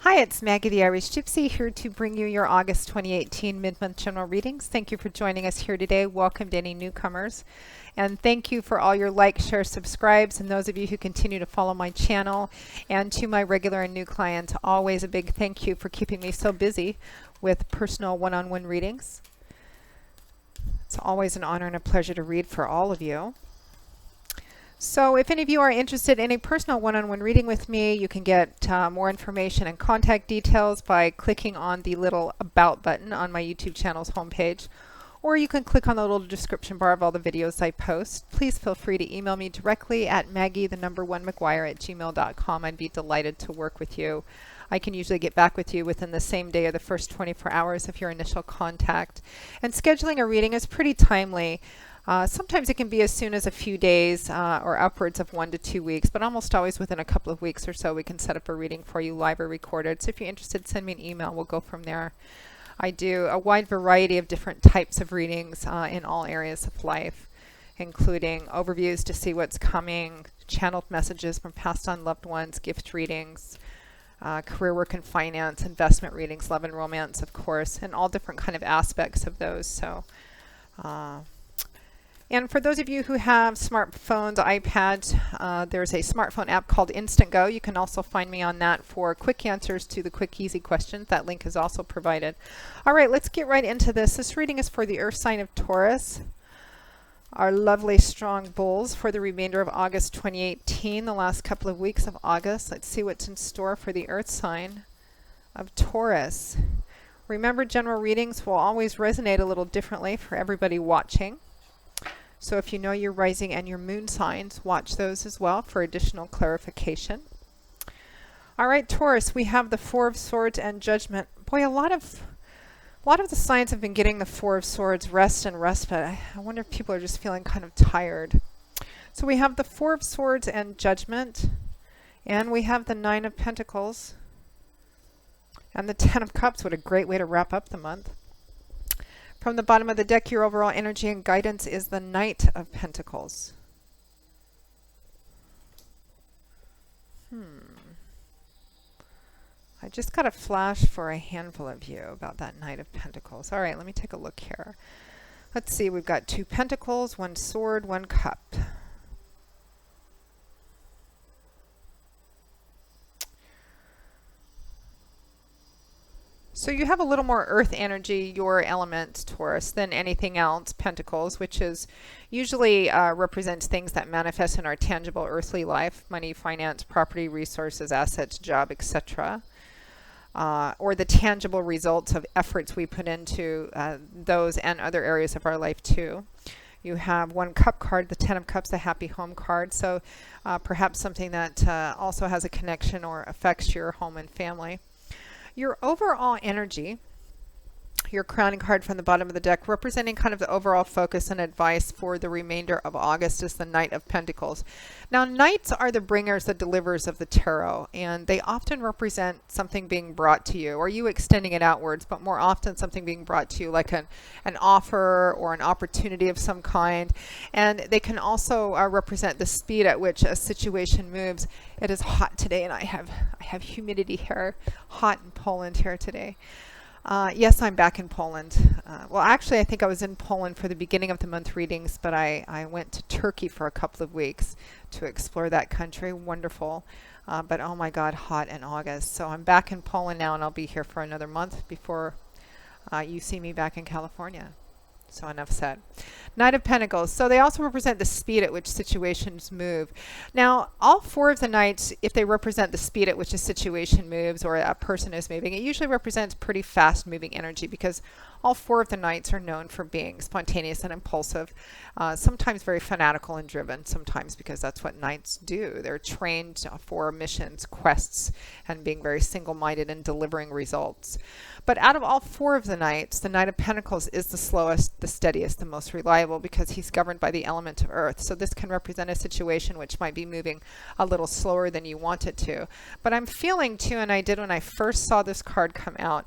Hi, it's Maggie the Irish Gypsy here to bring you your August 2018 mid-month general readings. Thank you for joining us here today. Welcome to any newcomers. And thank you for all your likes, shares, subscribes, and those of you who continue to follow my channel. And to my regular and new clients, always a big thank you for keeping me so busy with personal one-on-one readings. It's always an honor and a pleasure to read for all of you. So if any of you are interested in a personal one-on-one reading with me, you can get more information and contact details by clicking on the little About button on my YouTube channel's homepage, or you can click on the little description bar of all the videos I post. Please feel free to email me directly at maggie1mcguire@gmail.com. I'd be delighted to work with you. I can usually get back with you within the same day or the first 24 hours of your initial contact. And scheduling a reading is pretty timely. Sometimes it can be as soon as a few days or upwards of 1 to 2 weeks, but almost always within a couple of weeks or so we can set up a reading for you live or recorded. So if you're interested, send me an email. We'll go from there. I do a wide variety of different types of readings in all areas of life, including overviews to see what's coming, channeled messages from passed on loved ones, gift readings, career work and finance, investment readings, love and romance, of course, and all different kind of aspects of those. So. And for those of you who have smartphones, iPads, there's a smartphone app called Instantgo. You can also find me on that for quick answers to the quick, easy questions. That link is also provided. All right, let's get right into this. This reading is for the Earth sign of Taurus, our lovely, strong bulls for the remainder of August 2018, the last couple of weeks of August. Let's see what's in store for the Earth sign of Taurus. Remember, general readings will always resonate a little differently for everybody watching. So if you know your rising and your moon signs, watch those as well for additional clarification. All right, Taurus, we have the Four of Swords and Judgment. Boy, a lot of the signs have been getting the Four of Swords, rest and respite. I wonder if people are just feeling kind of tired. So we have the Four of Swords and Judgment, and we have the Nine of Pentacles, and the Ten of Cups. What a great way to wrap up the month. From the bottom of the deck, your overall energy and guidance is the Knight of Pentacles. I just got a flash for a handful of you about that Knight of Pentacles. All right, let me take a look here. Let's see, we've got 2 pentacles, 1 sword, 1 cup. So you have a little more earth energy, your element, Taurus, than anything else, Pentacles, which is usually represents things that manifest in our tangible earthly life, money, finance, property, resources, assets, job, etc. Or the tangible results of efforts we put into those and other areas of our life too. You have 1 cup card, the 10 of Cups, the happy home card. So perhaps something that also has a connection or affects your home and family. Your overall energy, your crowning card from the bottom of the deck, representing kind of the overall focus and advice for the remainder of August, is the Knight of Pentacles. Now, Knights are the bringers, the deliverers of the tarot, and they often represent something being brought to you, or you extending it outwards, but more often something being brought to you, like an offer or an opportunity of some kind. And they can also represent the speed at which a situation moves. It is hot today, and I have humidity here, hot in Poland here today. Yes, I'm back in Poland. Well, actually, I think I was in Poland for the beginning of the month readings, but I went to Turkey for a couple of weeks to explore that country. Wonderful. But oh my God, hot in August. So I'm back in Poland now, and I'll be here for another month before you see me back in California. So enough said. Knight of Pentacles. So they also represent the speed at which situations move. Now, all 4 of the Knights, if they represent the speed at which a situation moves or a person is moving, it usually represents pretty fast moving energy, because all 4 of the Knights are known for being spontaneous and impulsive, sometimes very fanatical and driven, sometimes because that's what Knights do. They're trained for missions, quests, and being very single-minded and delivering results. But out of all 4 of the Knights, the Knight of Pentacles is the slowest, the steadiest, the most reliable, because he's governed by the element of earth. So this can represent a situation which might be moving a little slower than you want it to. But I'm feeling too, and I did when I first saw this card come out,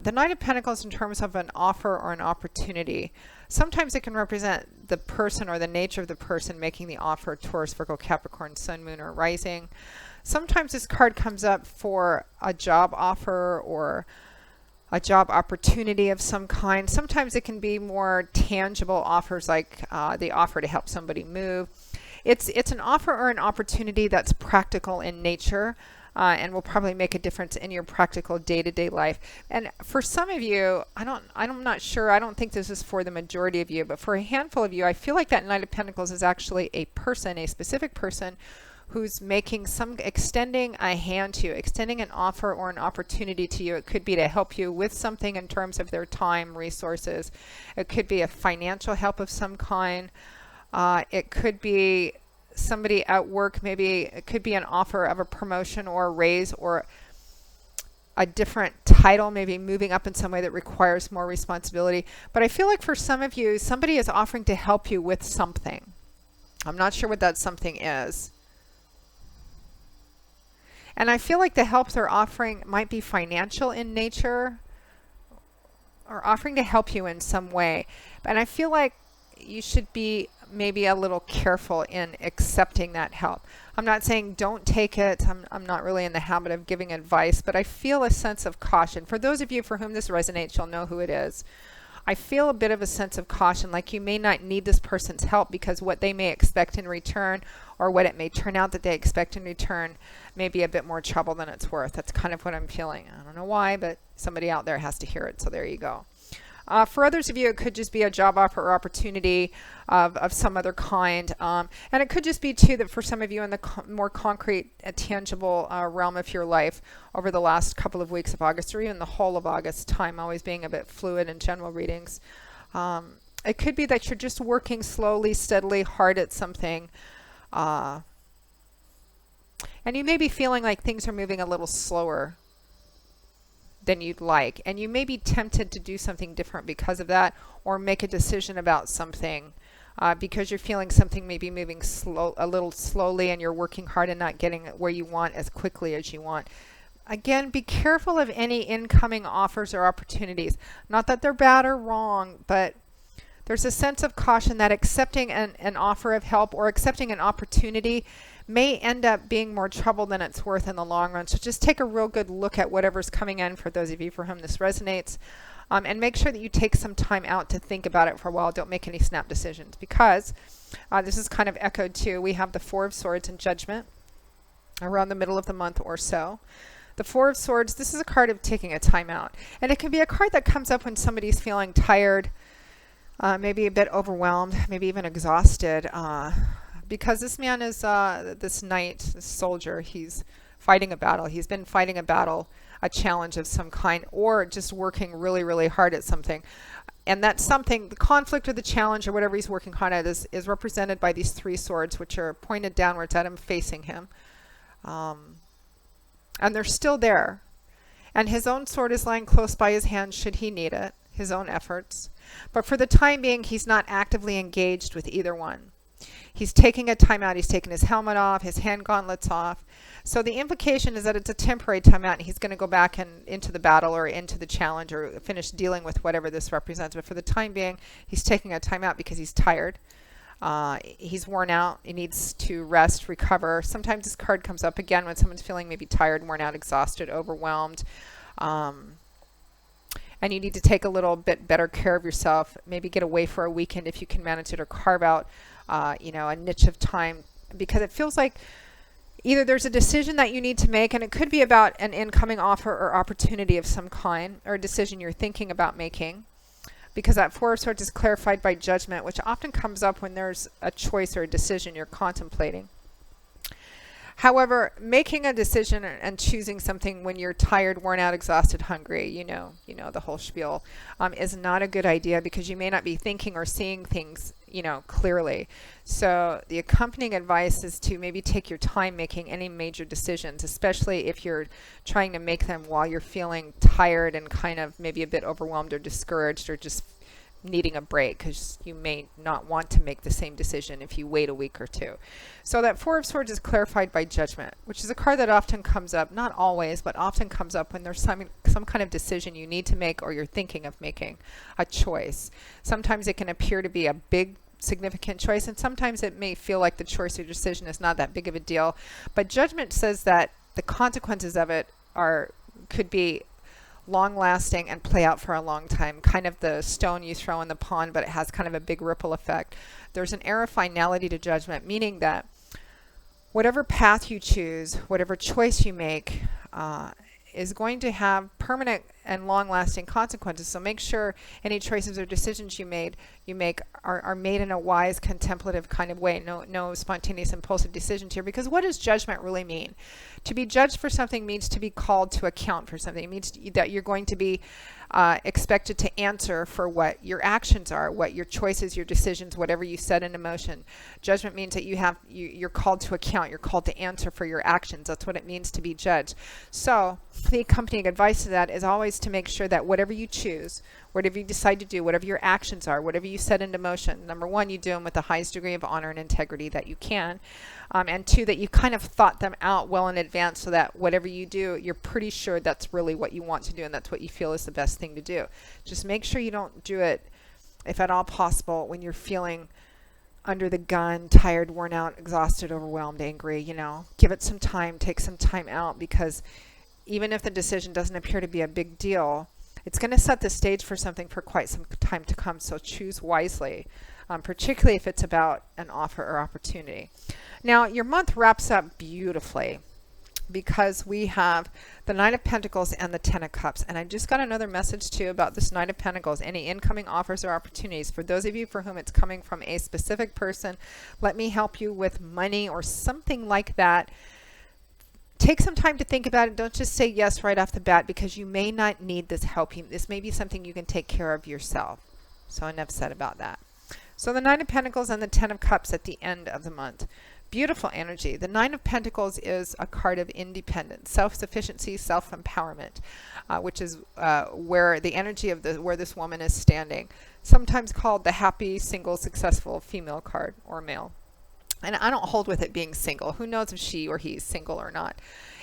the Knight of Pentacles in terms of an offer or an opportunity. Sometimes it can represent the person or the nature of the person making the offer, Taurus, Virgo, Capricorn, Sun, Moon, or Rising. Sometimes this card comes up for a job offer or a job opportunity of some kind. Sometimes it can be more tangible offers, like the offer to help somebody move. It's an offer or an opportunity that's practical in nature. And will probably make a difference in your practical day-to-day life. And for some of you, I'm not sure, I don't think this is for the majority of you, but for a handful of you, I feel like that Knight of Pentacles is actually a person, a specific person who's extending a hand to you, extending an offer or an opportunity to you. It could be to help you with something in terms of their time, resources. It could be a financial help of some kind. It could be somebody at work, maybe it could be an offer of a promotion or a raise or a different title, maybe moving up in some way that requires more responsibility. But I feel like for some of you, somebody is offering to help you with something. I'm not sure what that something is. And I feel like the help they're offering might be financial in nature or offering to help you in some way. And I feel like you should be maybe a little careful in accepting that help. I'm not saying don't take it. I'm not really in the habit of giving advice, but I feel a sense of caution. For those of you for whom this resonates, you'll know who it is. I feel a bit of a sense of caution, like you may not need this person's help because what they may expect in return or what it may turn out that they expect in return may be a bit more trouble than it's worth. That's kind of what I'm feeling. I don't know why, but somebody out there has to hear it, so there you go. For others of you, it could just be a job offer or opportunity of some other kind. And it could just be, too, that for some of you in the more concrete, tangible realm of your life over the last couple of weeks of August or even the whole of August, time always being a bit fluid in general readings. It could be that you're just working slowly, steadily, hard at something. And you may be feeling like things are moving a little slower than you'd like, and you may be tempted to do something different because of that, or make a decision about something because you're feeling something may be moving a little slowly and you're working hard and not getting where you want as quickly as you want. Again, be careful of any incoming offers or opportunities. Not that they're bad or wrong, but there's a sense of caution that accepting an offer of help or accepting an opportunity may end up being more trouble than it's worth in the long run. So just take a real good look at whatever's coming in for those of you for whom this resonates, and make sure that you take some time out to think about it for a while. Don't make any snap decisions, because this is kind of echoed too. We have the Four of Swords and Judgment around the middle of the month or so. The Four of Swords, this is a card of taking a time out. And it can be a card that comes up when somebody's feeling tired, maybe a bit overwhelmed, maybe even exhausted, because this man is this knight, this soldier. He's fighting a battle. He's been fighting a battle, a challenge of some kind, or just working really, really hard at something. And that something, the conflict or the challenge or whatever he's working hard at, is represented by these three swords, which are pointed downwards at him, facing him. And they're still there. And his own sword is lying close by his hand should he need it, his own efforts. But for the time being, he's not actively engaged with either one. He's taking a time out. He's taking his helmet off, his hand gauntlets off. So the implication is that it's a temporary time out, and he's going to go back into the battle or into the challenge or finish dealing with whatever this represents. But for the time being, he's taking a time out because he's tired. He's worn out. He needs to rest, recover. Sometimes this card comes up again when someone's feeling maybe tired, worn out, exhausted, overwhelmed. And you need to take a little bit better care of yourself. Maybe get away for a weekend if you can manage it, or carve out a niche of time, because it feels like either there's a decision that you need to make, and it could be about an incoming offer or opportunity of some kind, or a decision you're thinking about making, because that Four of Swords is clarified by Judgment, which often comes up when there's a choice or a decision you're contemplating. However, making a decision and choosing something when you're tired, worn out, exhausted, hungry, you know the whole spiel, is not a good idea, because you may not be thinking or seeing things, clearly. So the accompanying advice is to maybe take your time making any major decisions, especially if you're trying to make them while you're feeling tired and kind of maybe a bit overwhelmed or discouraged, or just needing a break, because you may not want to make the same decision if you wait a week or two. So that Four of Swords is clarified by Judgment, which is a card that often comes up, not always, but often comes up when there's some kind of decision you need to make, or you're thinking of making a choice. Sometimes it can appear to be a big significant choice, and sometimes it may feel like the choice or decision is not that big of a deal, but judgment says that the consequences of it could be long lasting and play out for a long time, kind of the stone you throw in the pond, but it has kind of a big ripple effect. There's an air of finality to judgment, meaning that whatever path you choose, whatever choice you make, is going to have permanent and long-lasting consequences. So make sure any choices or decisions you make are made in a wise, contemplative kind of way. No spontaneous, impulsive decisions here. Because what does judgment really mean? To be judged for something means to be called to account for something. It means that you're going to be expected to answer for what your actions are, what your choices, your decisions, whatever you set into motion. Judgment means that you're called to account. You're called to answer for your actions. That's what it means to be judged. So the accompanying advice to that is always to make sure that whatever you choose, whatever you decide to do, whatever your actions are, whatever you set into motion, number one, you do them with the highest degree of honor and integrity that you can. And two, that you kind of thought them out well in advance so that whatever you do, you're pretty sure that's really what you want to do and that's what you feel is the best thing to do. Just make sure you don't do it, if at all possible, when you're feeling under the gun, tired, worn out, exhausted, overwhelmed, angry. Give it some time, take some time out, because even if the decision doesn't appear to be a big deal, it's going to set the stage for something for quite some time to come. So choose wisely, particularly if it's about an offer or opportunity. Now, your month wraps up beautifully because we have the Nine of Pentacles and the Ten of Cups. And I just got another message too about this Nine of Pentacles. Any incoming offers or opportunities. For those of you for whom it's coming from a specific person, let me help you with money or something like that. Take some time to think about it. Don't just say yes right off the bat, because you may not need this help. This may be something you can take care of yourself. So enough said about that. So the Nine of Pentacles and the Ten of Cups at the end of the month. Beautiful energy. The Nine of Pentacles is a card of independence, self-sufficiency, self-empowerment, which is where the energy of where this woman is standing. Sometimes called the happy, single, successful female card or male. And I don't hold with it being single. Who knows if she or he is single or not?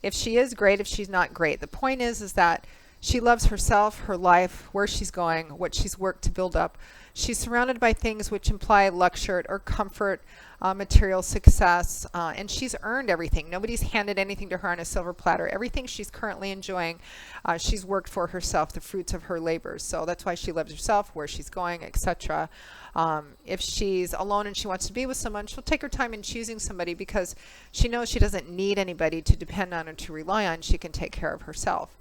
If she is, great. If she's not, great. The point is that she loves herself, her life, where she's going, what she's worked to build up. She's surrounded by things which imply luxury or comfort, material success, and she's earned everything. Nobody's handed anything to her on a silver platter. Everything she's currently enjoying, she's worked for herself, the fruits of her labors. So that's why she loves herself, where she's going, etc. If she's alone and she wants to be with someone, she'll take her time in choosing somebody because she knows she doesn't need anybody to depend on or to rely on. She can take care of herself,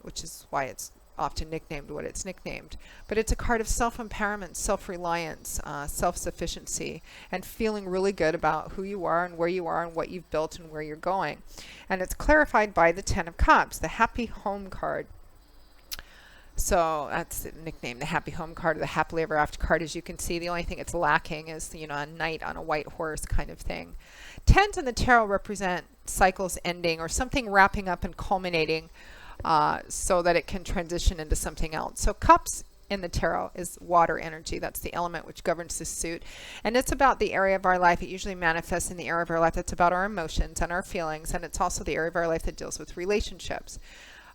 which is why it's often nicknamed what it's nicknamed. But it's a card of self-empowerment, self-reliance, self-sufficiency, and feeling really good about who you are and where you are and what you've built and where you're going. And it's clarified by the Ten of Cups, the happy home card. So that's the nickname, the happy home card, or the happily ever after card. As you can see, the only thing it's lacking is, a knight on a white horse kind of thing. Tens in the tarot represent cycles ending or something wrapping up and culminating, so that it can transition into something else. So cups in the tarot is water energy. That's the element which governs this suit. And it's about the area of our life. It usually manifests in the area of our life that's about our emotions and our feelings. And it's also the area of our life that deals with relationships.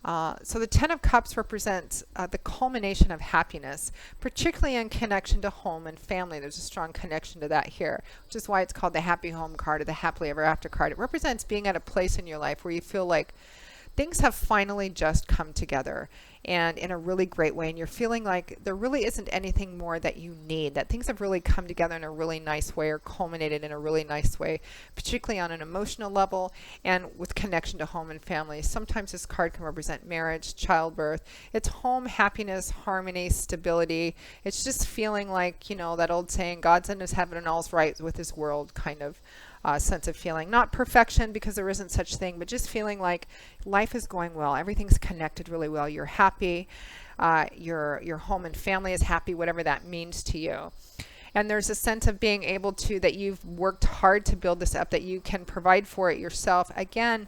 So the Ten of Cups represents the culmination of happiness, particularly in connection to home and family. There's a strong connection to that here, which is why it's called the happy home card or the happily ever after card. It represents being at a place in your life where you feel like things have finally just come together and in a really great way, and you're feeling like there really isn't anything more that you need, that things have really come together in a really nice way or culminated in a really nice way, particularly on an emotional level and with connection to home and family. Sometimes this card can represent marriage, childbirth. It's home, happiness, harmony, stability. It's just feeling like, that old saying, God's in his heaven and all's right with his world kind of sense of feeling. Not perfection, because there isn't such thing, but just feeling like life is going well. Everything's connected really well. You're happy. Your home and family is happy, whatever that means to you. And there's a sense of being able to, that you've worked hard to build this up, that you can provide for it yourself. Again,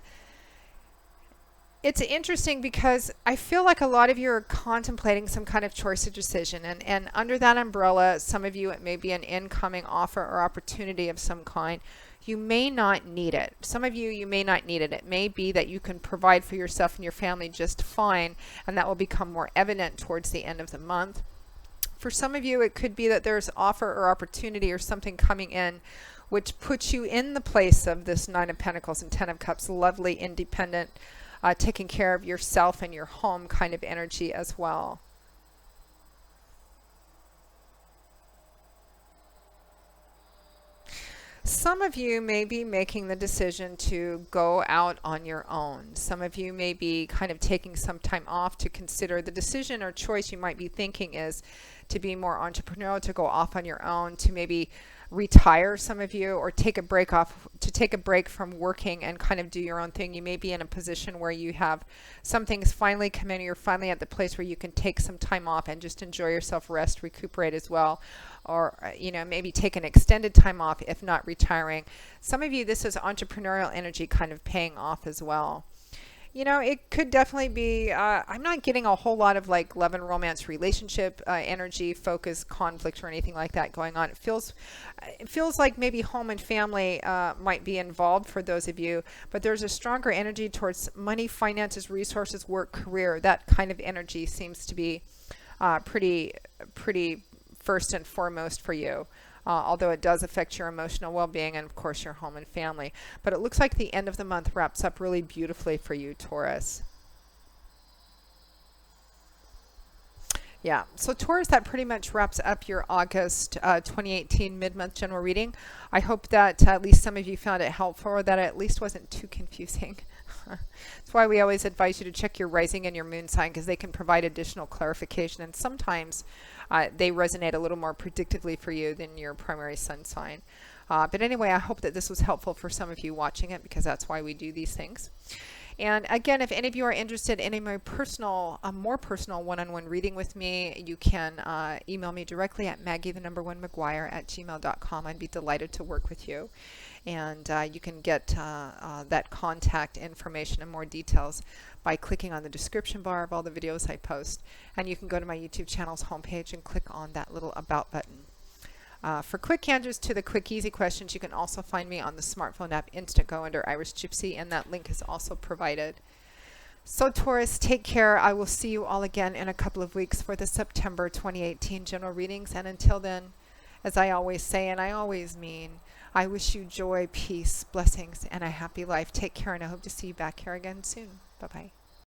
it's interesting because I feel like a lot of you are contemplating some kind of choice or decision. And under that umbrella, some of you, it may be an incoming offer or opportunity of some kind. You may not need it. Some of you may not need it. It may be that you can provide for yourself and your family just fine, and that will become more evident towards the end of the month. For some of you, it could be that there's offer or opportunity or something coming in which puts you in the place of this Nine of Pentacles and Ten of Cups, lovely, independent, taking care of yourself and your home kind of energy as well. Some of you may be making the decision to go out on your own. Some of you may be kind of taking some time off to consider. The decision or choice you might be thinking is to be more entrepreneurial, to go off on your own, to maybe retire, some of you, or take a break from working and kind of do your own thing. You may be in a position where you have some things finally come in, or you're finally at the place where you can take some time off and just enjoy yourself, rest, recuperate as well. Or, maybe take an extended time off, if not retiring. Some of you, this is entrepreneurial energy kind of paying off as well. It could definitely be, I'm not getting a whole lot of like love and romance, relationship energy, focus, conflict, or anything like that going on. It feels like maybe home and family might be involved for those of you, but there's a stronger energy towards money, finances, resources, work, career. That kind of energy seems to be pretty first and foremost for you. Although it does affect your emotional well-being and, of course, your home and family. But it looks like the end of the month wraps up really beautifully for you, Taurus. Yeah, so Taurus, that pretty much wraps up your August 2018 mid-month general reading. I hope that at least some of you found it helpful, or that it at least wasn't too confusing. That's why we always advise you to check your rising and your moon sign, because they can provide additional clarification, and sometimes they resonate a little more predictively for you than your primary sun sign. But anyway, I hope that this was helpful for some of you watching it, because that's why we do these things. And again, if any of you are interested in a more personal one-on-one reading with me, you can email me directly at maggie1maguire@gmail.com. I'd be delighted to work with you. And you can get that contact information and more details by clicking on the description bar of all the videos I post. And you can go to my YouTube channel's homepage and click on that little About button. For quick answers to the quick, easy questions, you can also find me on the smartphone app Instantgo under Irish Gypsy, and that link is also provided. So Taurus, take care. I will see you all again in a couple of weeks for the September 2018 general readings. And until then, as I always say, and I always mean, I wish you joy, peace, blessings, and a happy life. Take care, and I hope to see you back here again soon. Bye-bye.